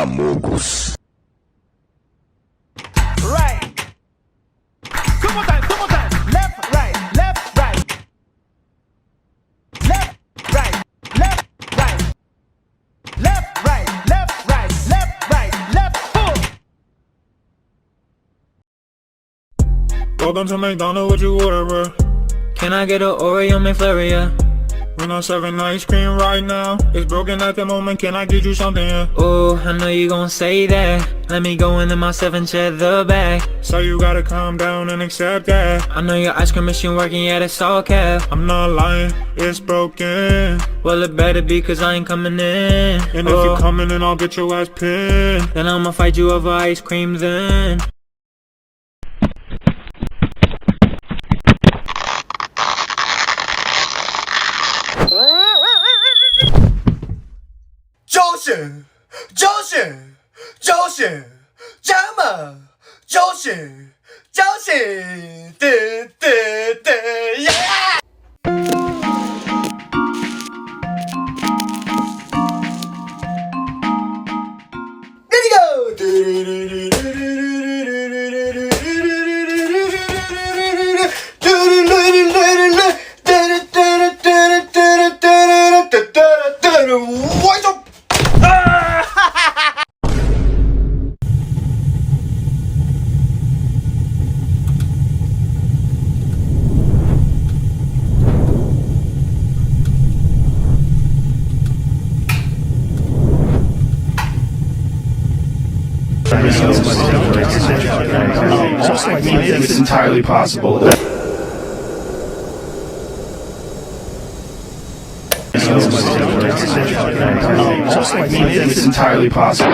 Amogus. Right. Two more times. Left, right, left, right. Left, right, left, right. Left, right, left, right, left, right, left, four. Welcome to McDonald's, what you order, bro? Can I get an Oreo McFlurry, yeah? We're not serving ice cream right now. It's broken at the moment, can I get you something, yeah? Oh, I know you gon' say that. Let me go into my 7 cheddar bag. So you gotta calm down and accept that. I know your ice cream machine working, yeah, that's all cap. I'm not lying, it's broken. Well, it better be, cause I ain't coming in. And if you coming in, I'll get your ass pinned. Then I'ma fight you over ice cream then. Yeah! Ready go! What's up? It's entirely possible. It's entirely possible.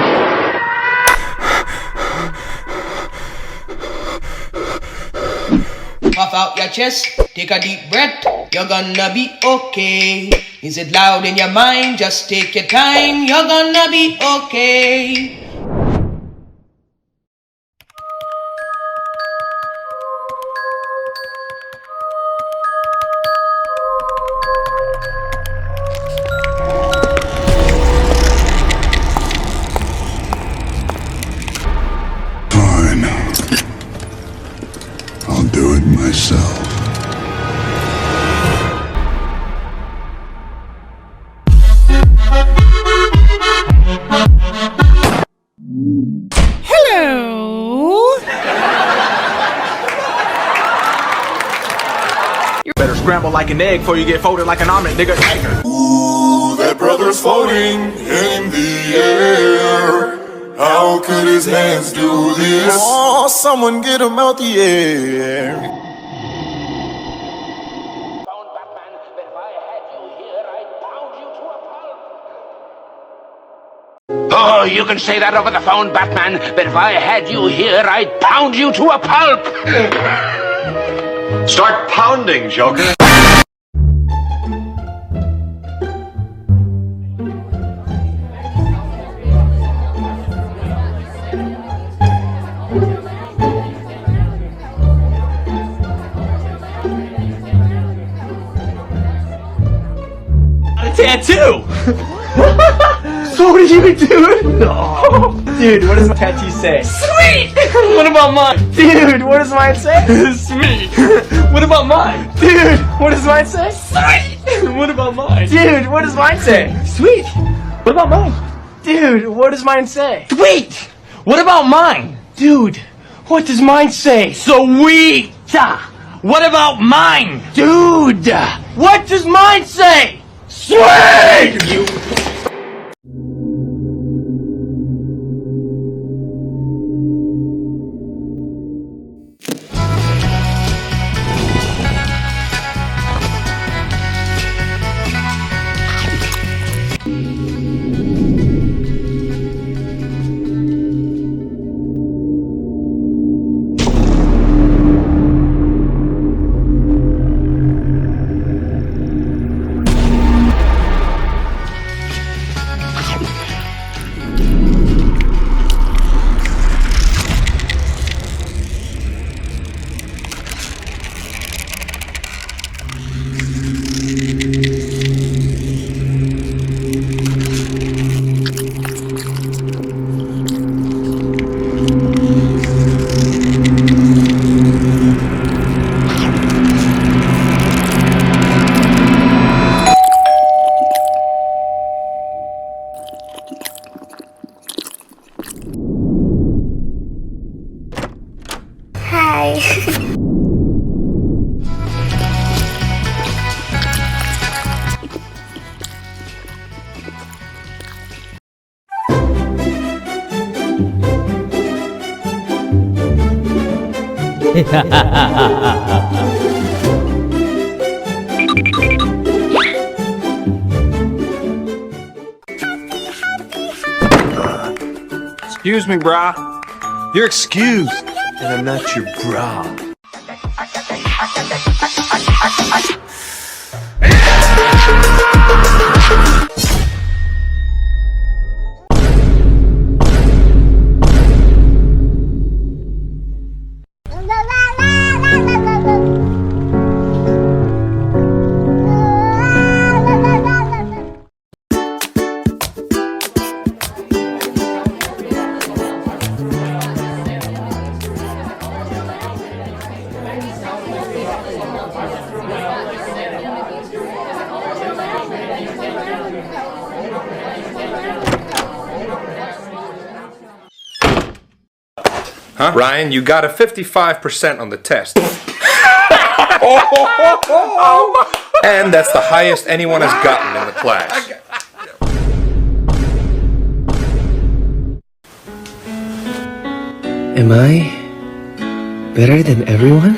Puff out your chest, take a deep breath, you're gonna be okay. Is it loud in your mind? Just take your time, you're gonna be okay. Fine. I'll do it myself. Better scramble like an egg before you get folded like an omelet, nigga. Ooh, that brother's floating in the air. How could his hands do this? Oh, someone get him out the air. Found Batman, but if I had you here, I'd pound you to a pulp. Oh, you can say that over the phone, Batman, but if I had you here, I'd pound you to a pulp. Start pounding, Joker. A tattoo! So what did you do? No. Dude, what does my tattoo say? Sweet! What about mine? Dude, what does mine say? Sweet! What about mine? Dude, what does mine say? Sweet! What about mine? Dude, what does mine say? Sweet! What about mine? Dude, what does mine say? Sweet! What about mine? Dude, what does mine say? Sweet! What about mine? Dude, what does mine say? Sweet! You... Hi. Excuse me, brah. You're excused, and I'm not your bra. Huh? Ryan, you got a 55% on the test. And that's the highest anyone has gotten in the class. Am I better than everyone?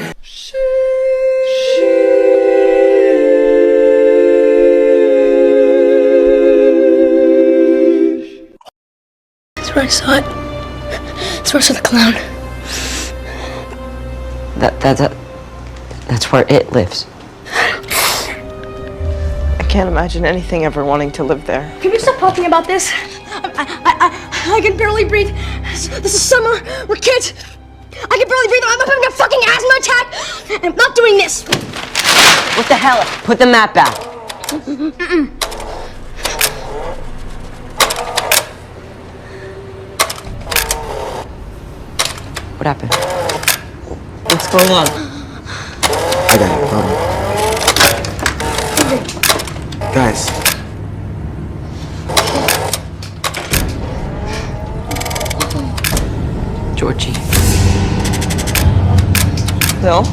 That's where I saw it. That's where I saw the clown. That's where it lives. I can't imagine anything ever wanting to live there. Can you stop talking about this? I can barely breathe. This is summer. We're kids. I can barely breathe. I'm having a fucking asthma attack. And I'm not doing this. What the hell? Put the map back. What happened? What's going on? I got it. Guys. Georgie. Bill?